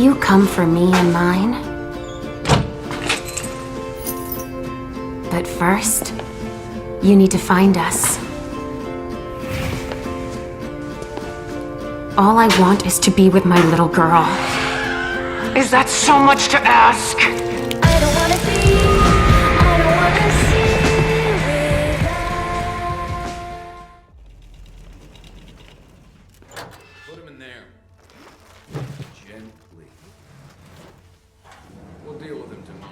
You come for me and mine. But first, you need to find us. All I want is to be with my little girl. Is that so much to ask? I don't wanna see, I don't wanna see without. Put him in there. Gently. We'll deal with him tomorrow.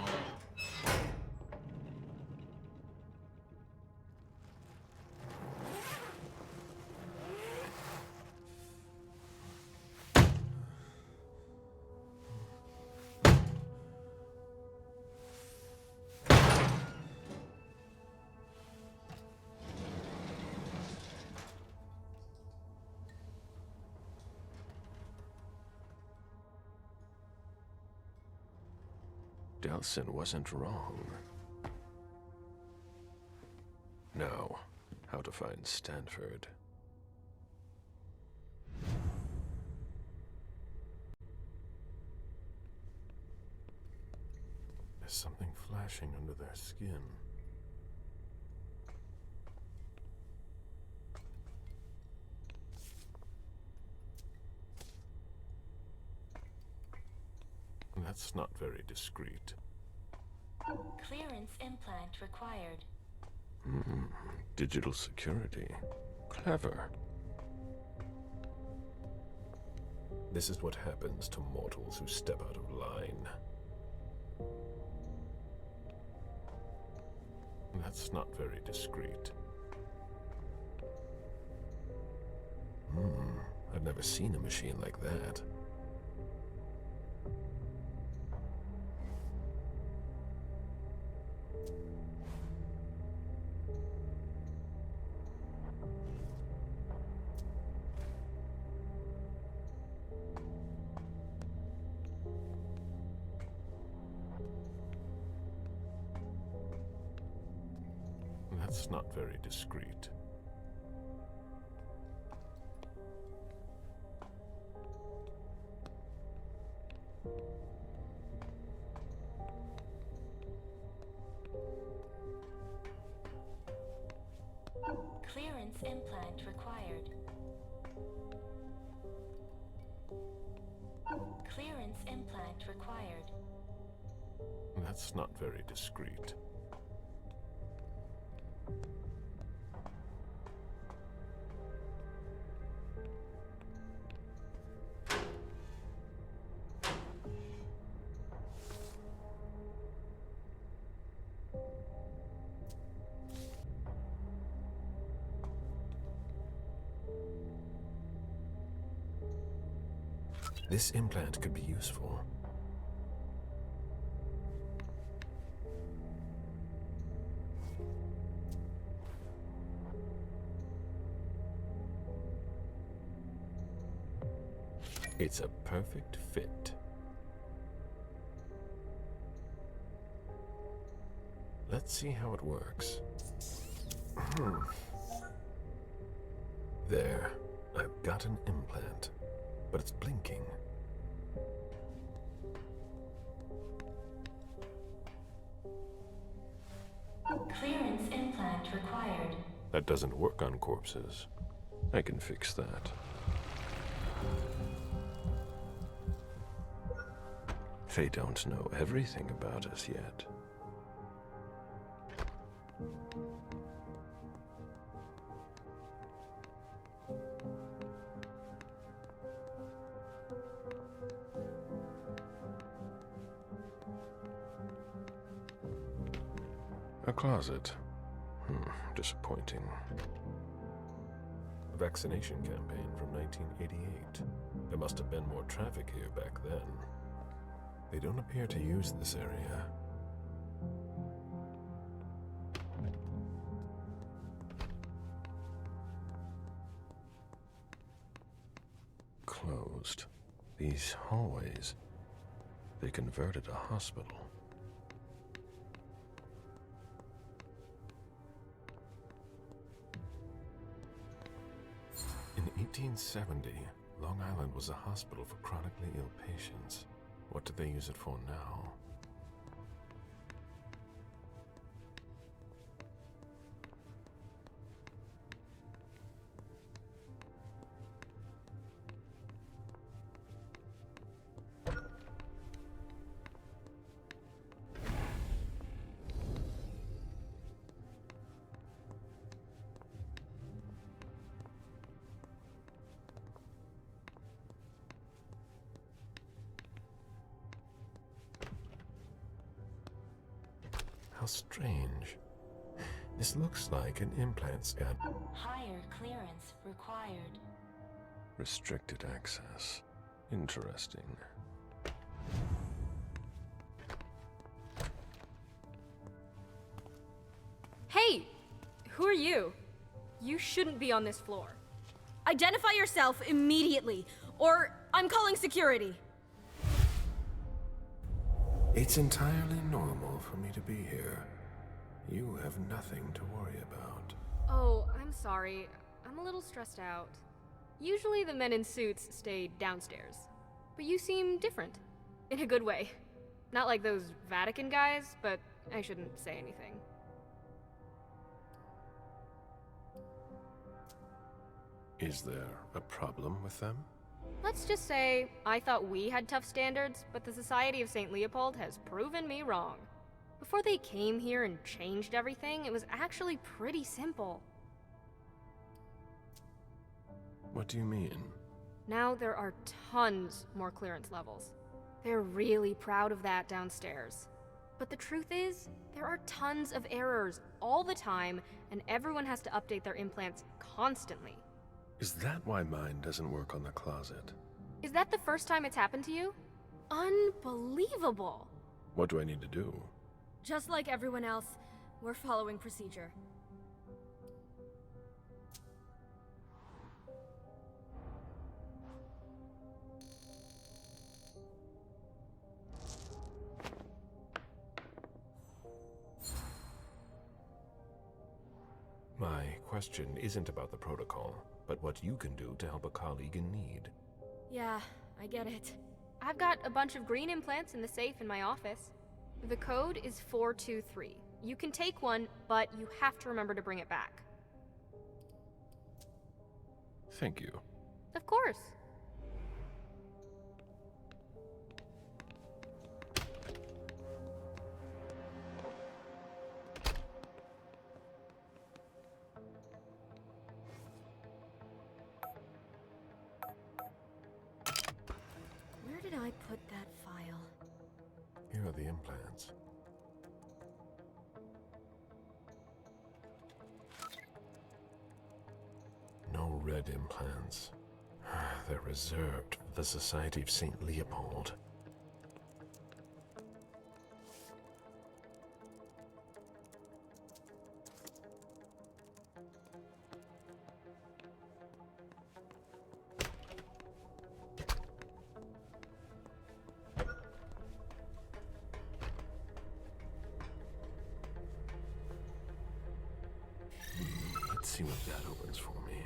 Delsin wasn't wrong. Now, how to find Stanford. There's something flashing under their skin. That's not very discreet. Clearance implant required. Digital security. Clever. This is what happens to mortals who step out of line. That's not very discreet. I've never seen a machine like that. That's not very discreet. Clearance implant required. Clearance implant required. That's not very discreet. This implant could be useful. It's a perfect fit. Let's see how it works. There, I've got an implant, but it's blinking. Clearance implant required. That doesn't work on corpses. I can fix that. They don't know everything about us yet. A closet. Disappointing. Vaccination campaign from 1988. There must have been more traffic here back then. They don't appear to use this area. Closed. These hallways, they converted a hospital. In 1870, Long Island was a hospital for chronically ill patients. What do they use it for now? How strange. This looks like an implant scan. Higher clearance required. Restricted access. Interesting. Hey! Who are you? You shouldn't be on this floor. Identify yourself immediately, or I'm calling security. It's entirely normal for me to be here. You have nothing to worry about. Oh, I'm sorry. I'm a little stressed out. Usually the men in suits stay downstairs. But you seem different. In a good way. Not like those Vatican guys, but I shouldn't say anything. Is there a problem with them? Let's just say, I thought we had tough standards, but the Society of St. Leopold has proven me wrong. Before they came here and changed everything, it was actually pretty simple. What do you mean? Now there are tons more clearance levels. They're really proud of that downstairs. But the truth is, there are tons of errors all the time, and everyone has to update their implants constantly. Is that why mine doesn't work on the closet? Is that the first time it's happened to you? Unbelievable! What do I need to do? Just like everyone else, we're following procedure. My question isn't about the protocol, but what you can do to help a colleague in need. Yeah, I get it. I've got a bunch of green implants in the safe in my office. The code is 423. You can take one, but you have to remember to bring it back. Thank you. Of course. Where did I put that file? Here are the implants. No red implants. They're reserved for the Society of St. Leopold. Let's see what that opens for me.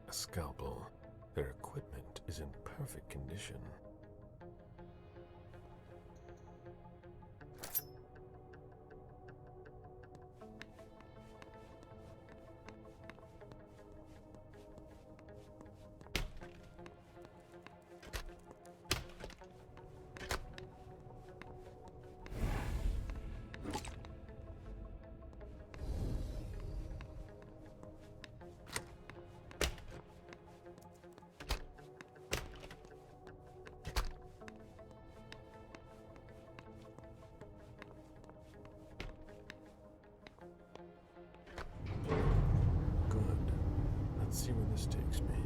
A scalpel. Their equipment is in perfect condition. Good. Let's see where this takes me.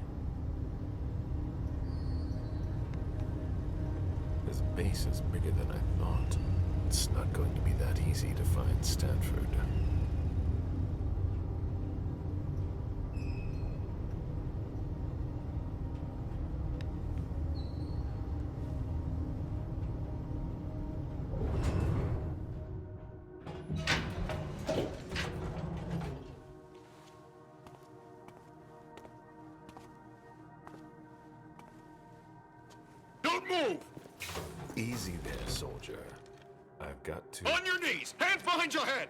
This base is bigger than I thought. It's not going to be that easy to find Stanford. move! Easy there, soldier. I've got to... On your knees! Hands behind your head!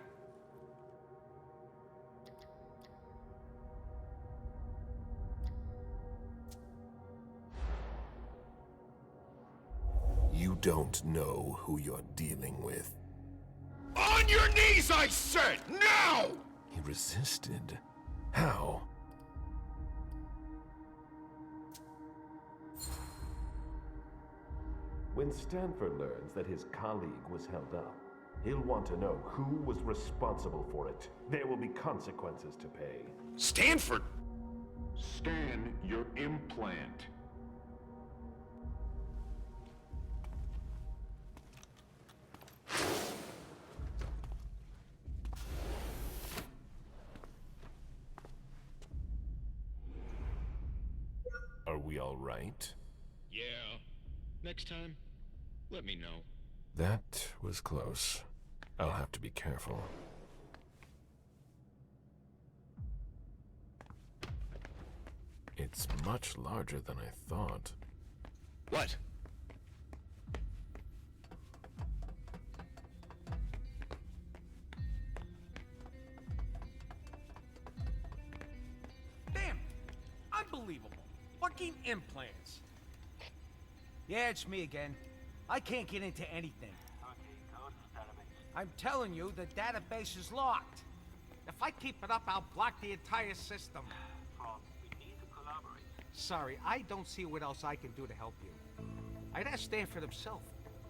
You don't know who you're dealing with. On your knees, I said! Now! He resisted. How? When Stanford learns that his colleague was held up, he'll want to know who was responsible for it. There will be consequences to pay. Stanford! Scan your implant. Are we all right? Yeah. Next time, let me know. That was close. I'll have to be careful. It's much larger than I thought. What? Damn! Unbelievable! Fucking implants! Yeah, it's me again. I can't get into anything. I'm telling you, the database is locked. If I keep it up, I'll block the entire system. Sorry, I don't see what else I can do to help you. I'd ask Stanford himself,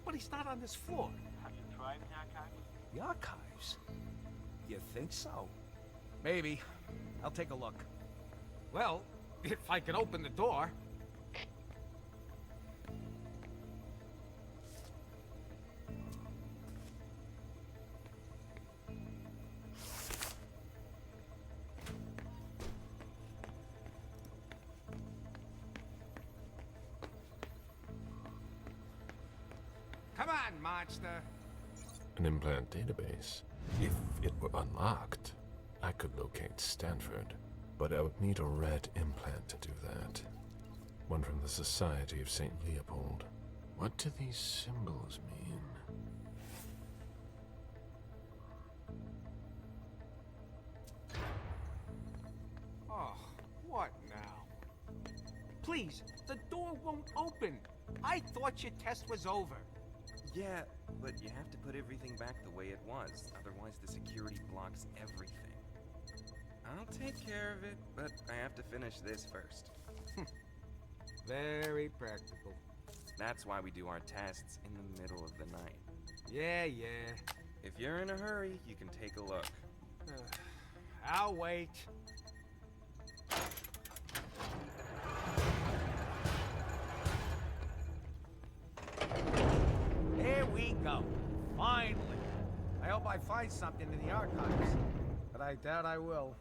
but he's not on this floor. Have you tried the archives? The archives? You think so? Maybe. I'll take a look. Well, if I can open the door. Come on, monster. An implant database. If it were unlocked, I could locate Stanford. But I would need a red implant to do that. One from the Society of St. Leopold. What do these symbols mean? Oh, what now? Please, the door won't open. I thought your test was over. Yeah, but you have to put everything back the way it was. Otherwise, the security blocks everything. I'll take care of it, but I have to finish this first. Very practical. That's why we do our tests in the middle of the night. Yeah. If you're in a hurry, you can take a look. I'll wait. There we go. Finally. I hope I find something in the archives, but I doubt I will.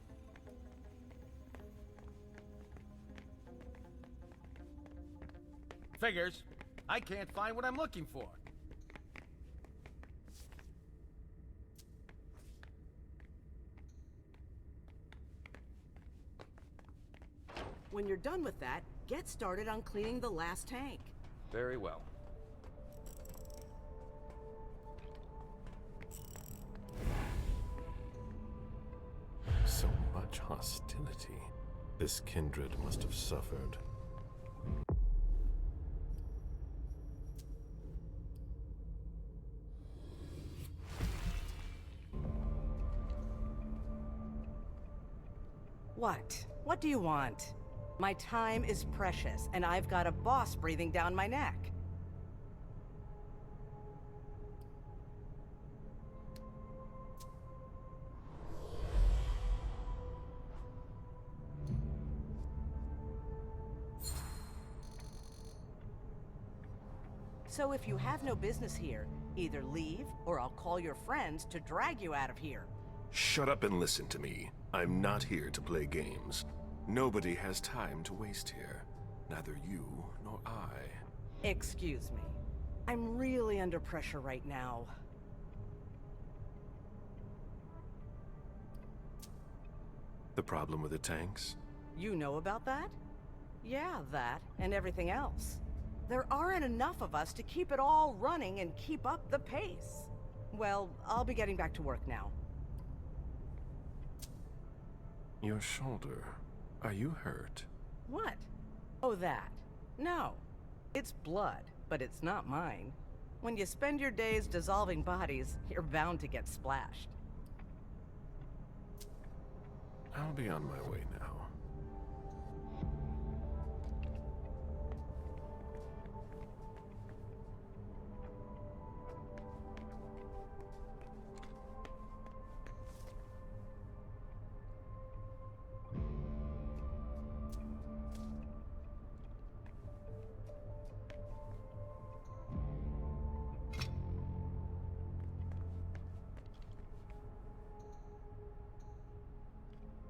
Figures. I can't find what I'm looking for. When you're done with that, get started on cleaning the last tank. Very well. So much hostility. This kindred must have suffered. What? What do you want? My time is precious, and I've got a boss breathing down my neck. So if you have no business here, either leave, or I'll call your friends to drag you out of here. Shut up and listen to me. I'm not here to play games. Nobody has time to waste here. Neither you nor I. Excuse me. I'm really under pressure right now. The problem with the tanks? You know about that? Yeah, that, and everything else. There aren't enough of us to keep it all running and keep up the pace. Well, I'll be getting back to work now. Your shoulder. Are you hurt? What? Oh, that. No. It's blood, but it's not mine. When you spend your days dissolving bodies, you're bound to get splashed. I'll be on my way now.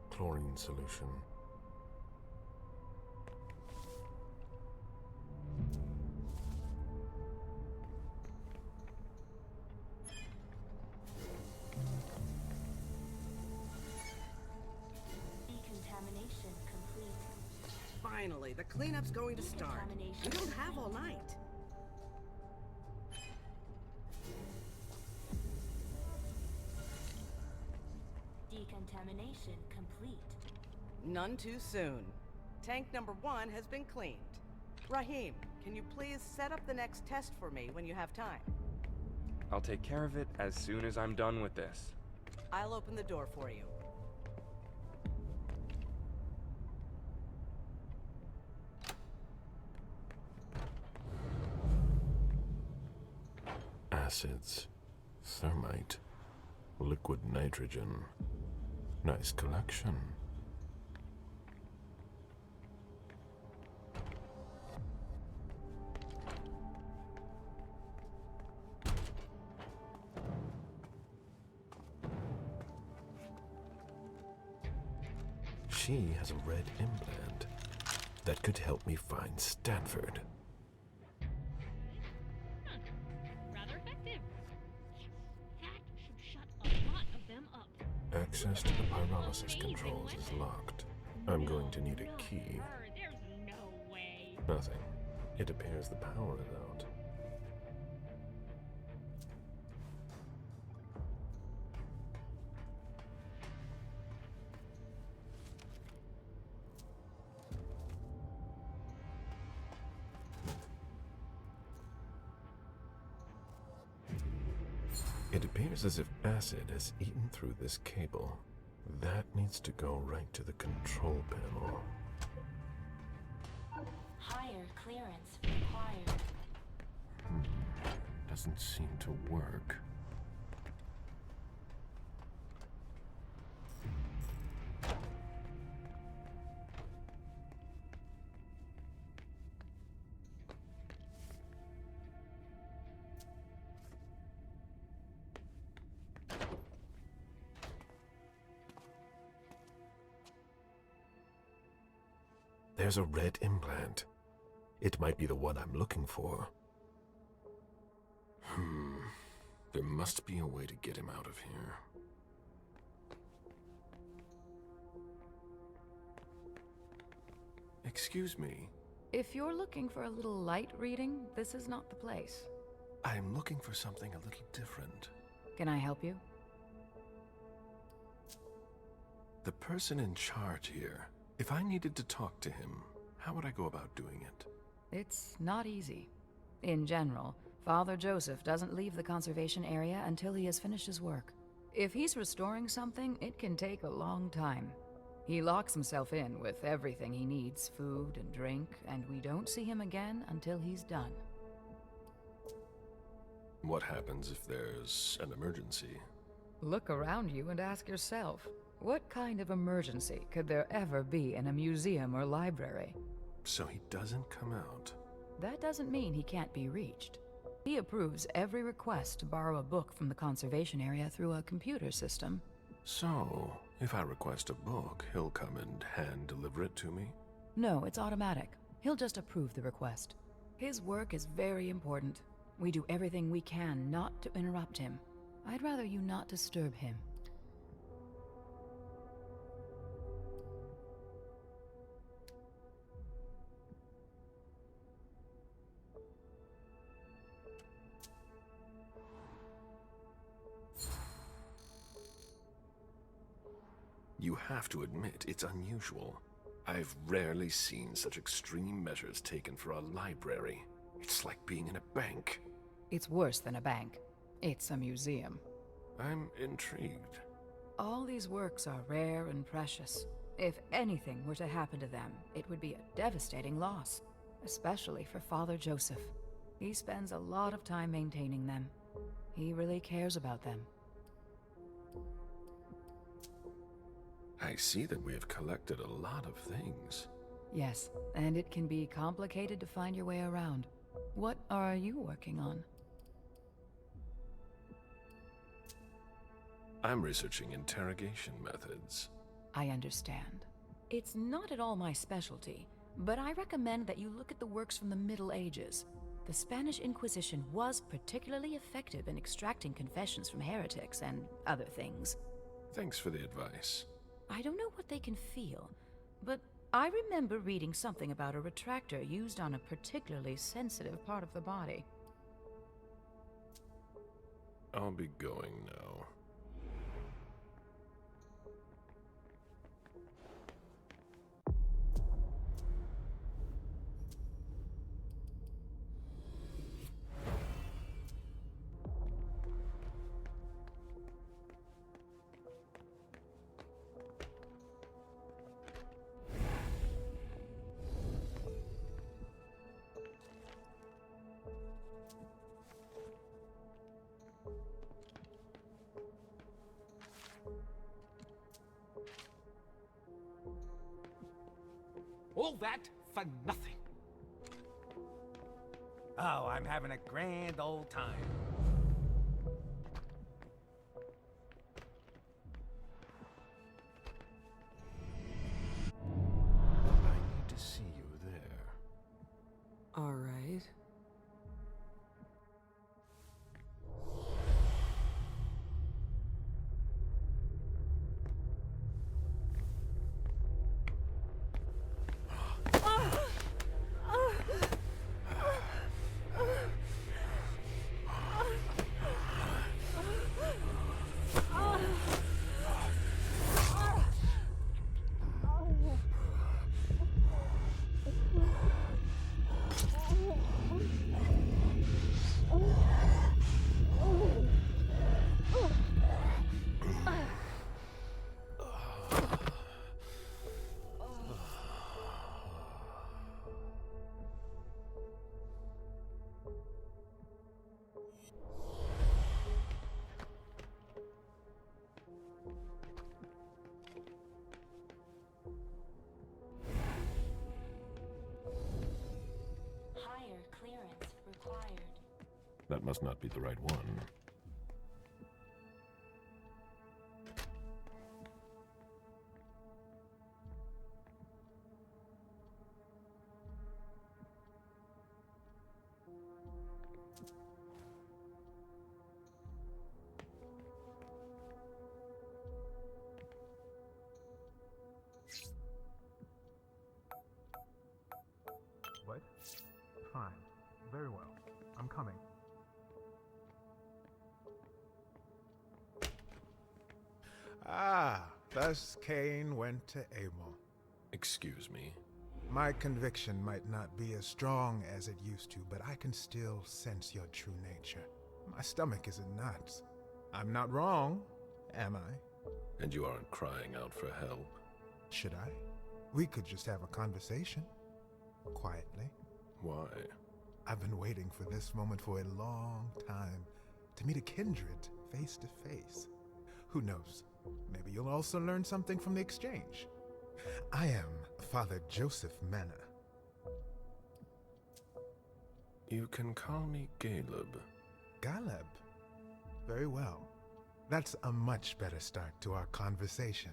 Chlorine solution. Decontamination complete. Finally, the cleanup's going to start. We don't have all night. Decontamination complete. None too soon. Tank number 1 has been cleaned. Rahim, can you please set up the next test for me when you have time? I'll take care of it as soon as I'm done with this. I'll open the door for you. Acids, thermite, liquid nitrogen. Nice collection. She has a red implant that could help me find Stanford. Rather effective. That should shut a lot of them up. Access to the pyrolysis controls is locked. I'm going to need a key. There's no way. Nothing. It appears the power is out. It appears as if acid has eaten through this cable. That needs to go right to the control panel. Higher clearance required. Doesn't seem to work. There's a red implant. It might be the one I'm looking for. There must be a way to get him out of here. Excuse me. If you're looking for a little light reading, this is not the place. I'm looking for something a little different. Can I help you? The person in charge here. If I needed to talk to him, how would I go about doing it? It's not easy. In general, Father Joseph doesn't leave the conservation area until he has finished his work. If he's restoring something, it can take a long time. He locks himself in with everything he needs, food and drink, and we don't see him again until he's done. What happens if there's an emergency? Look around you and ask yourself, what kind of emergency could there ever be in a museum or library? So he doesn't come out. That doesn't mean he can't be reached. He approves every request to borrow a book from the conservation area through a computer system. So, if I request a book, he'll come and hand deliver it to me? No, it's automatic. He'll just approve the request. His work is very important. We do everything we can not to interrupt him. I'd rather you not disturb him. You have to admit it's unusual. I've rarely seen such extreme measures taken for a library. It's like being in a bank. It's worse than a bank. It's a museum. I'm intrigued. All these works are rare and precious. If anything were to happen to them, it would be a devastating loss, especially for Father Joseph. He spends a lot of time maintaining them. He really cares about them. I see that we have collected a lot of things. Yes, and it can be complicated to find your way around. What are you working on? I'm researching interrogation methods. I understand. It's not at all my specialty, but I recommend that you look at the works from the Middle Ages. The Spanish Inquisition was particularly effective in extracting confessions from heretics and other things. Thanks for the advice. I don't know what they can feel, but I remember reading something about a retractor used on a particularly sensitive part of the body. I'll be going now. All that for nothing. Oh, I'm having a grand old time. I need to see you there. All right. Higher clearance required. That must not be the right one. What? Fine. Very well. I'm coming. Ah, thus Cain went to Abel. Excuse me. My conviction might not be as strong as it used to, but I can still sense your true nature. My stomach is in knots. I'm not wrong, am I? And you aren't crying out for help? Should I? We could just have a conversation. Quietly. Why? I've been waiting for this moment for a long time. To meet a kindred face to face. Who knows? Maybe you'll also learn something from the exchange. I am Father Joseph Manna. You can call me Caleb. Caleb? Very well. That's a much better start to our conversation.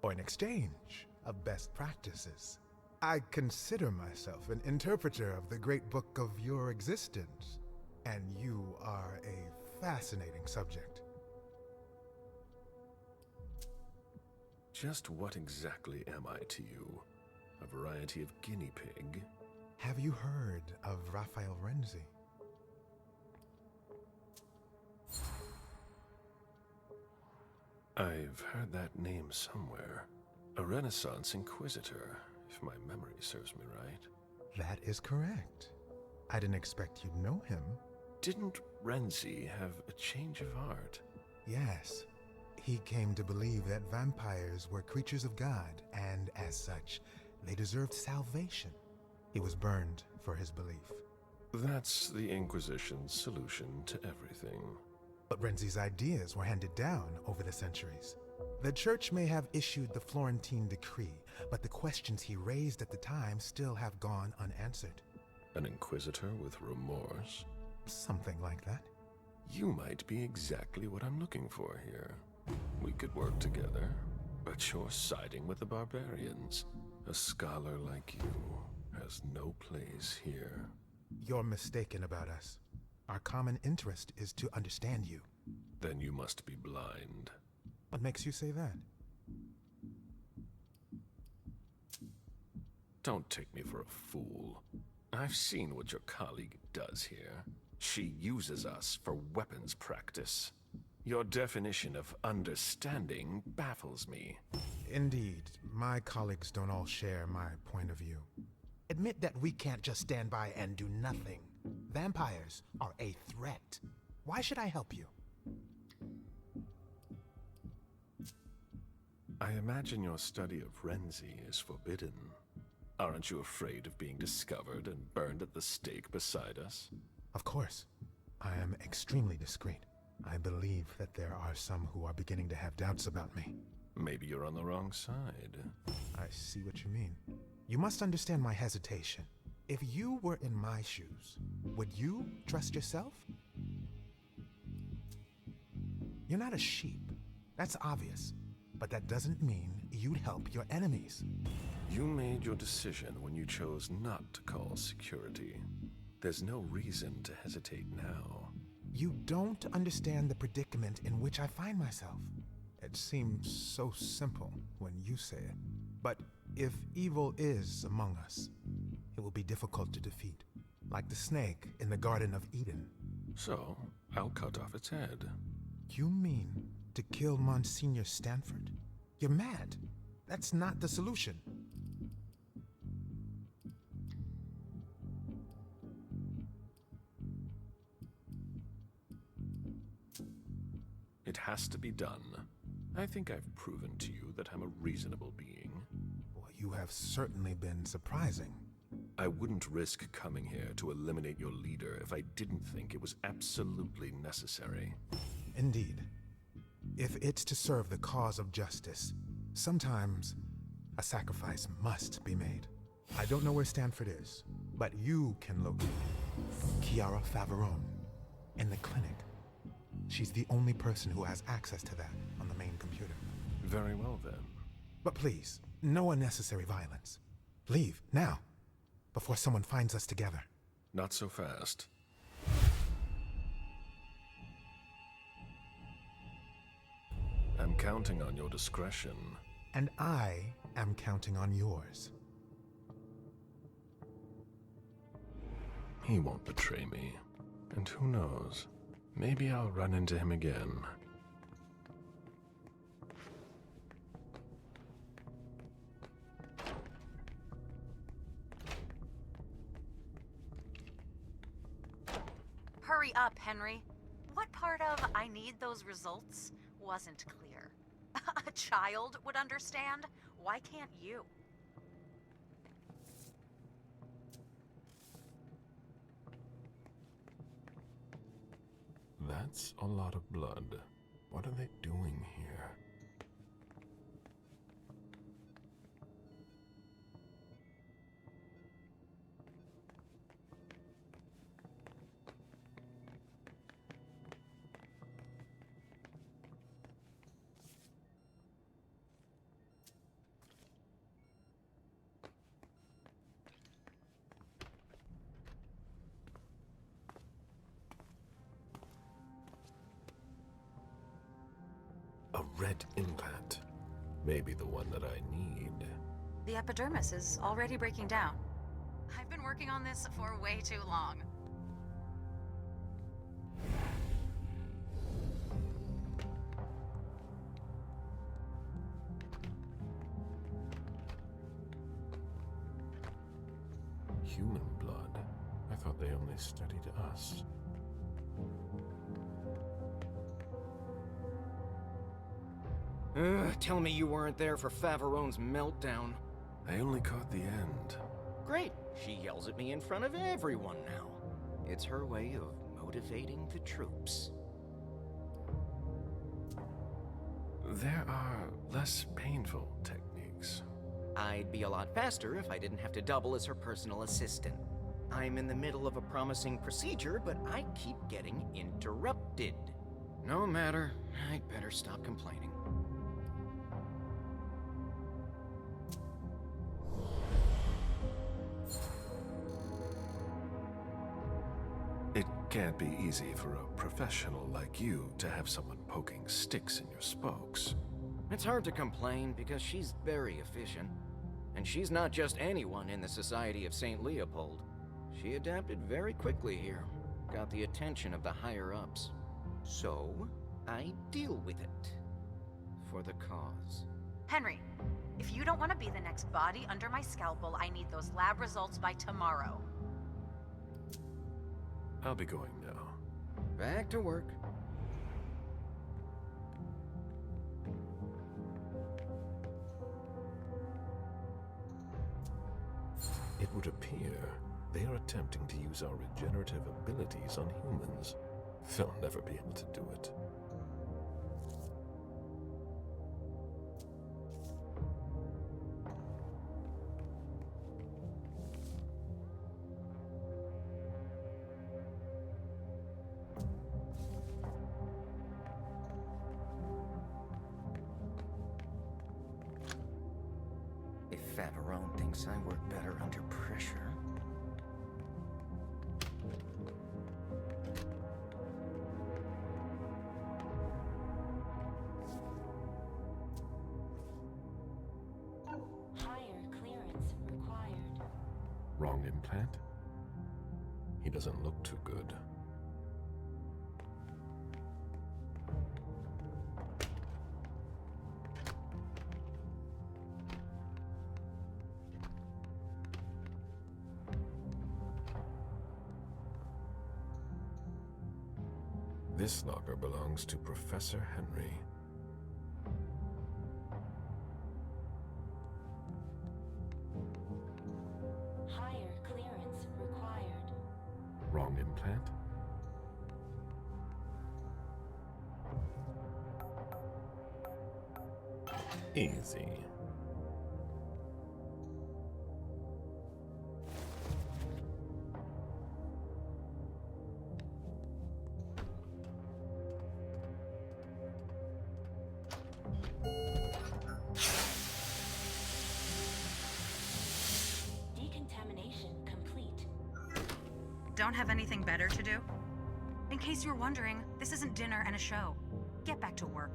Or an exchange of best practices. I consider myself an interpreter of the great book of your existence, and you are a fascinating subject. Just what exactly am I to you? A variety of guinea pig? Have you heard of Raphael Renzi? I've heard that name somewhere. A Renaissance Inquisitor, if my memory serves me right. That is correct. I didn't expect you'd know him. Didn't Renzi have a change of heart? Yes. He came to believe that vampires were creatures of God, and as such, they deserved salvation. He was burned for his belief. That's the Inquisition's solution to everything. But Renzi's ideas were handed down over the centuries. The church may have issued the Florentine decree, but the questions he raised at the time still have gone unanswered. An Inquisitor with remorse? Something like that. You might be exactly what I'm looking for here. We could work together, but you're siding with the barbarians. A scholar like you has no place here. You're mistaken about us. Our common interest is to understand you. Then you must be blind. What makes you say that? Don't take me for a fool. I've seen what your colleague does here. She uses us for weapons practice. Your definition of understanding baffles me. Indeed, my colleagues don't all share my point of view. Admit that we can't just stand by and do nothing. Vampires are a threat. Why should I help you? I imagine your study of Renzi is forbidden. Aren't you afraid of being discovered and burned at the stake beside us? Of course. I am extremely discreet. I believe that there are some who are beginning to have doubts about me. Maybe you're on the wrong side. I see what you mean. You must understand my hesitation. If you were in my shoes, would you trust yourself? You're not a sheep. That's obvious. But that doesn't mean you'd help your enemies. You made your decision when you chose not to call security. There's no reason to hesitate now. You don't understand the predicament in which I find myself. It seems so simple when you say it. But if evil is among us, it will be difficult to defeat. Like the snake in the Garden of Eden. So, I'll cut off its head. You mean to kill Monsignor Stanford? You're mad. That's not the solution. It has to be done. I think I've proven to you that I'm a reasonable being. Well, you have certainly been surprising. I wouldn't risk coming here to eliminate your leader if I didn't think it was absolutely necessary. Indeed. If it's to serve the cause of justice, sometimes a sacrifice must be made. I don't know where Stanford is, but you can locate Chiara Favarone in the clinic. She's the only person who has access to that on the main computer. Very well, then. But please, no unnecessary violence. Leave, now, before someone finds us together. Not so fast. I'm counting on your discretion. And I am counting on yours. He won't betray me. And who knows? Maybe I'll run into him again. Hurry up, Henry. What part of I need those results wasn't clear? A child would understand. Why can't you? That's a lot of blood. What are they doing here? A red implant. Maybe the one that I need. The epidermis is already breaking down. I've been working on this for way too long. Human blood? I thought they only studied us. Tell me you weren't there for Faverone's meltdown. I only caught the end. Great. She yells at me in front of everyone now. It's her way of motivating the troops. There are less painful techniques. I'd be a lot faster if I didn't have to double as her personal assistant. I'm in the middle of a promising procedure, but I keep getting interrupted. No matter. I'd better stop complaining. It can't be easy for a professional like you to have someone poking sticks in your spokes. It's hard to complain because she's very efficient. And she's not just anyone in the Society of St. Leopold. She adapted very quickly here, got the attention of the higher-ups. So, I deal with it. For the cause. Henry, if you don't want to be the next body under my scalpel, I need those lab results by tomorrow. I'll be going now. Back to work. It would appear they are attempting to use our regenerative abilities on humans. They'll never be able to do it. If Faverone thinks I work better under pressure... Higher clearance required. Wrong implant? He doesn't look too good. This locker belongs to Professor Henry. Higher clearance required. Wrong implant? Easy. Decontamination complete. Don't have anything better to do? In case you're wondering, this isn't dinner and a show. Get back to work.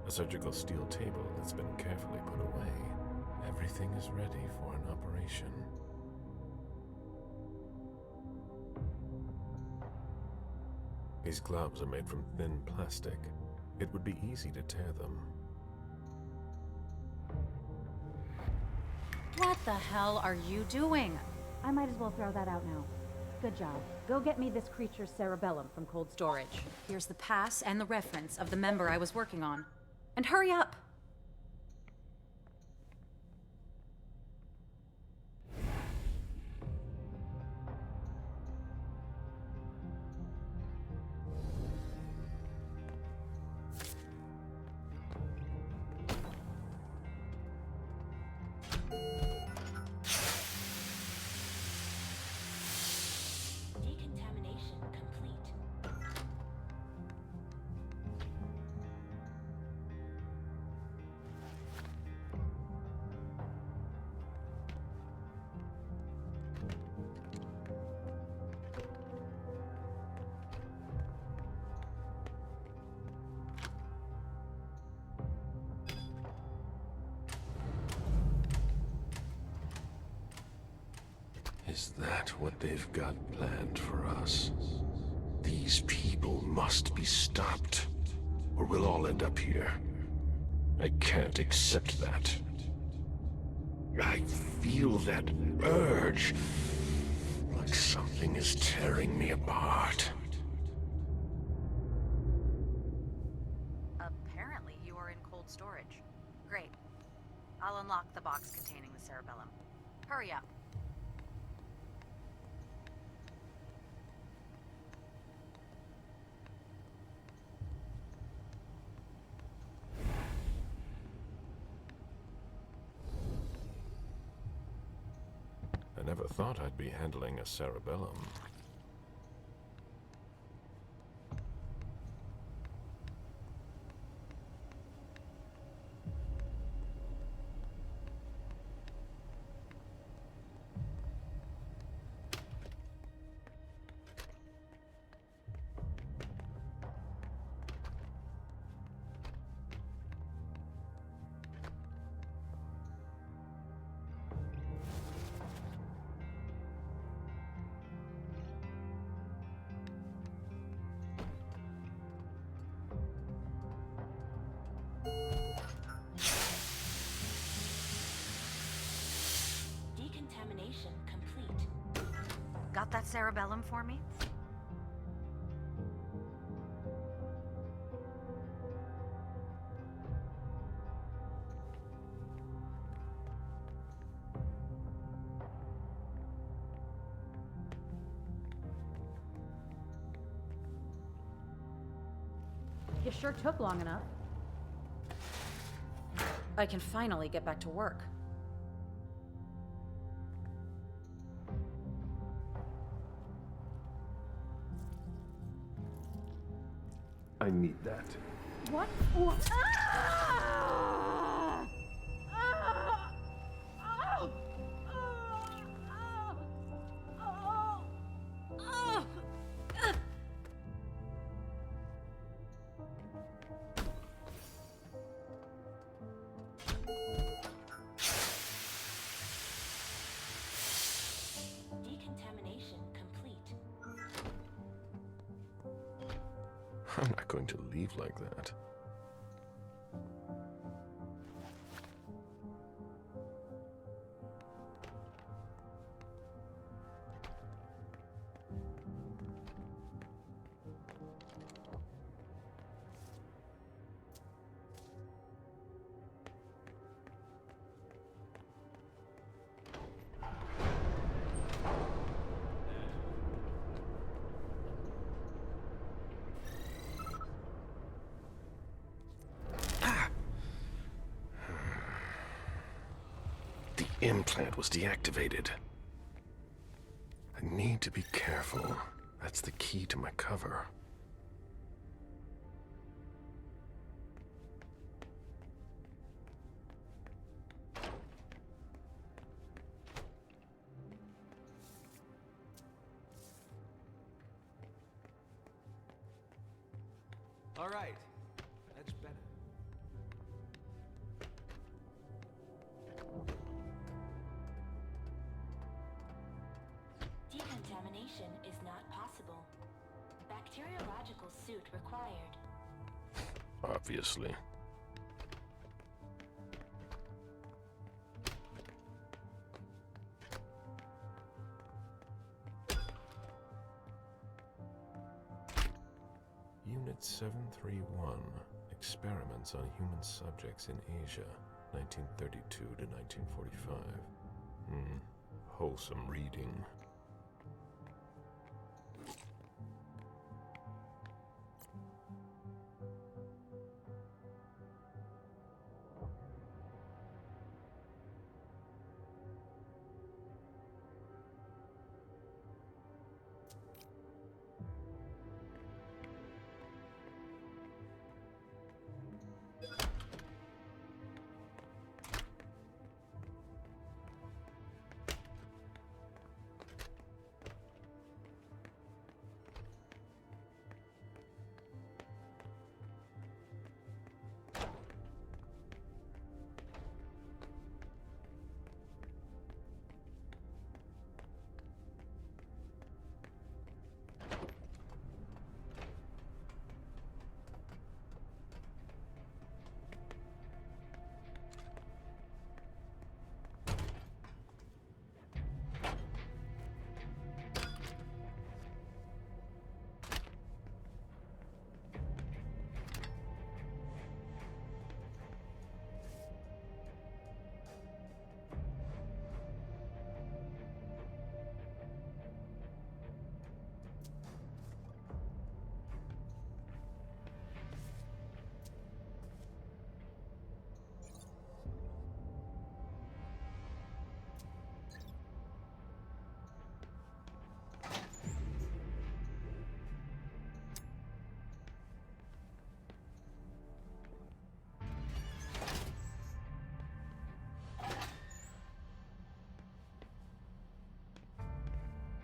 A surgical steel table that's been carefully put away. Everything is ready for an operation. These gloves are made from thin plastic. It would be easy to tear them. What the hell are you doing? I might as well throw that out now. Good job. Go get me this creature's cerebellum from cold storage. Here's the pass and the reference of the member I was working on. And hurry up! Decontamination complete. Is that what they've got planned for us? These people must be stopped, or we'll all end up here. I can't accept that. I feel that urge. Like something is tearing me apart. Apparently you are in cold storage. Great. I'll unlock the box containing the cerebellum. Hurry up. I never thought I'd be handling a cerebellum. Decontamination complete. Got that cerebellum for me? You sure took long enough. I can finally get back to work. I need that. What? Decontamination complete. I'm not going to leave like that. The implant was deactivated. I need to be careful. That's the key to my cover. All right. That's better. Decontamination is not possible. Bacteriological suit required. Obviously. Unit 731. Experiments on human subjects in Asia, 1932 to 1945. Wholesome reading.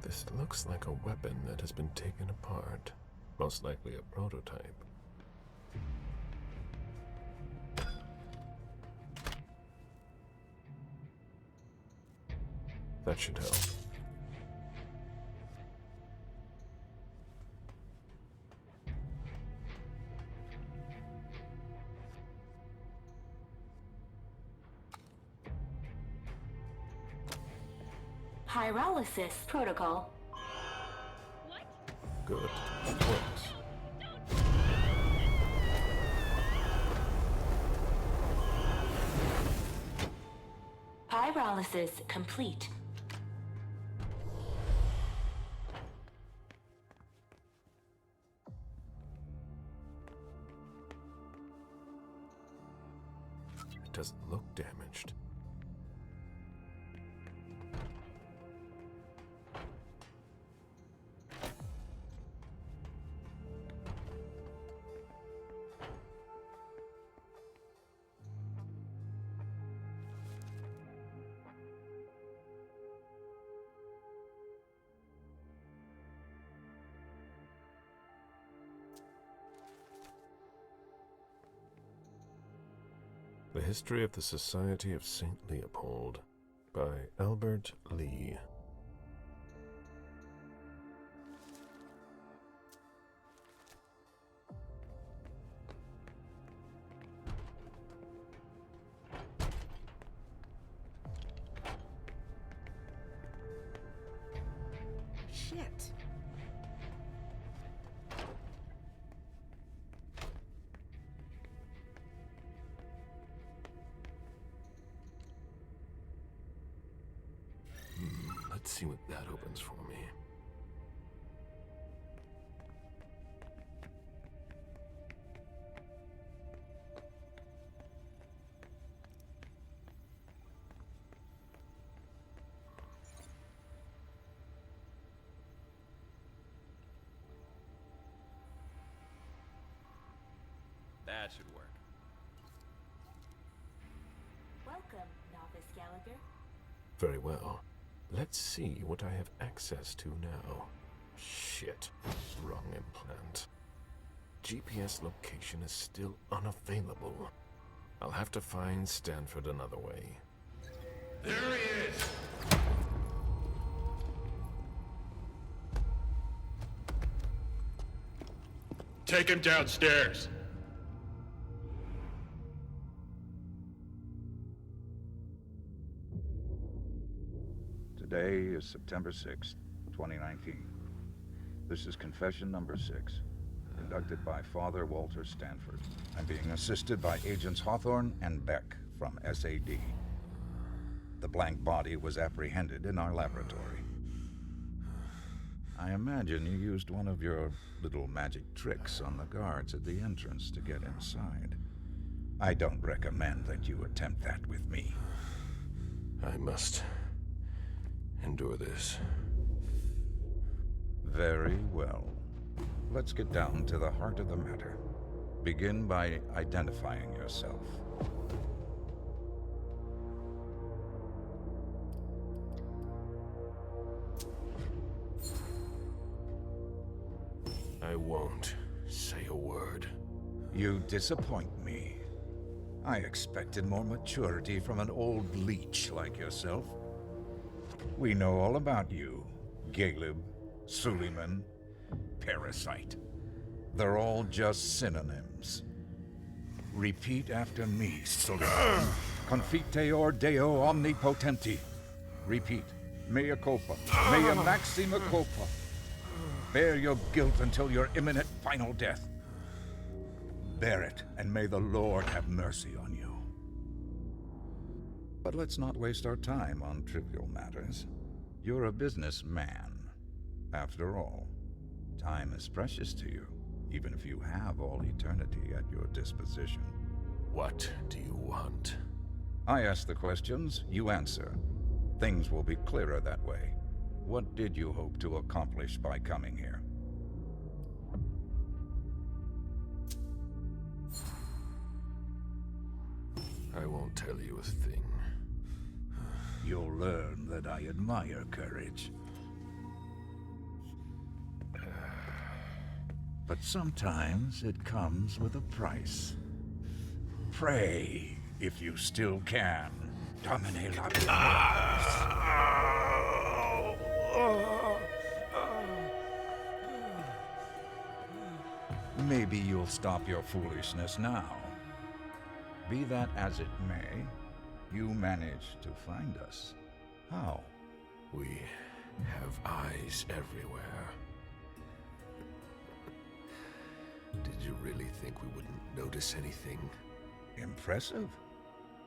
This looks like a weapon that has been taken apart. Most likely a prototype. That should help. Pyrolysis protocol. Good. It works. Pyrolysis complete. It doesn't look damaged. The History of the Society of St. Leopold by Albert Lee. Shit. Let's see what that opens for me. That should work. Welcome, Novice Gallagher. Very well. Let's see what I have access to now. Shit. Wrong implant. GPS location is still unavailable. I'll have to find Stanford another way. There he is! Take him downstairs. Today is September 6th, 2019. This is confession number 6, conducted by Father Walter Stanford. I'm being assisted by Agents Hawthorne and Beck from SAD. The blank body was apprehended in our laboratory. I imagine you used one of your little magic tricks on the guards at the entrance to get inside. I don't recommend that you attempt that with me. I must endure this. Very well. Let's get down to the heart of the matter. Begin by identifying yourself. I won't say a word. You disappoint me. I expected more maturity from an old leech like yourself. We know all about you. Galeb, Suleiman, Parasite. They're all just synonyms. Repeat after me, Suleiman. Confiteor Deo Omnipotenti. Repeat. Mea culpa. Mea maxima culpa. Bear your guilt until your imminent final death. Bear it, and may the Lord have mercy on you. But let's not waste our time on trivial matters. You're a businessman. After all, time is precious to you, even if you have all eternity at your disposition. What do you want? I ask the questions, you answer. Things will be clearer that way. What did you hope to accomplish by coming here? I won't tell you a thing. You'll learn that I admire courage. But sometimes it comes with a price. Pray, if you still can. Domine la Maybe you'll stop your foolishness now. Be that as it may, you managed to find us. How? We have eyes everywhere. Did you really think we wouldn't notice anything? Impressive.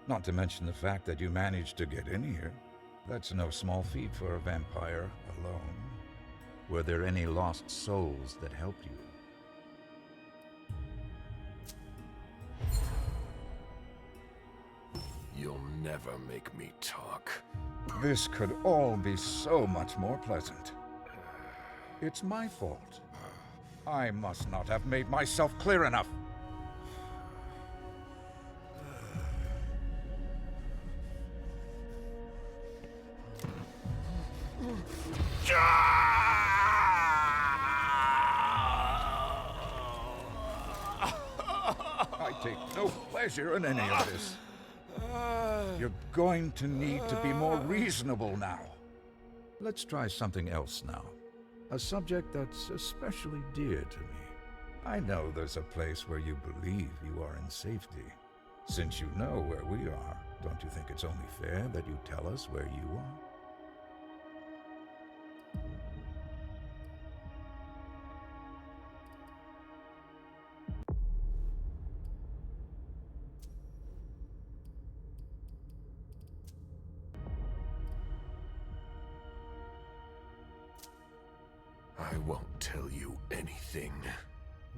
Not to mention the fact that you managed to get in here. That's no small feat for a vampire alone. Were there any lost souls that helped you? You'll never make me talk. This could all be so much more pleasant. It's my fault. I must not have made myself clear enough. I take no pleasure in any of this. You're going to need to be more reasonable now. Let's try something else now. A subject that's especially dear to me. I know there's a place where you believe you are in safety. Since you know where we are, don't you think it's only fair that you tell us where you are? I won't tell you anything.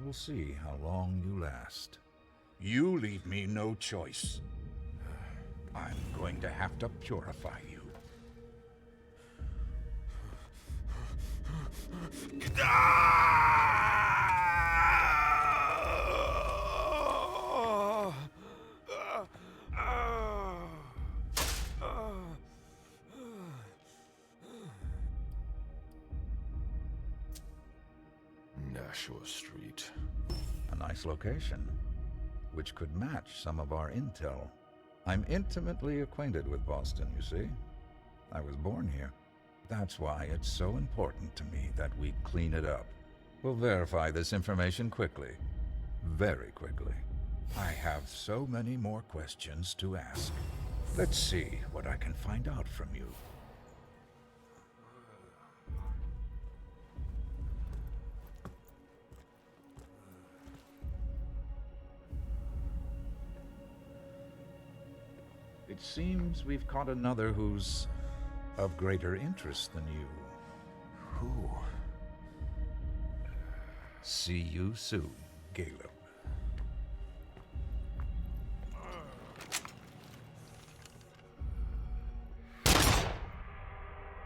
We'll see how long you last. You leave me no choice. I'm going to have to purify you. Nashua Street. A nice location, which could match some of our intel. I'm intimately acquainted with Boston, you see. I was born here. That's why it's so important to me that we clean it up. We'll verify this information quickly. Very quickly. I have so many more questions to ask. Let's see what I can find out from you. It seems we've caught another who's of greater interest than you. Who? See you soon, Caleb.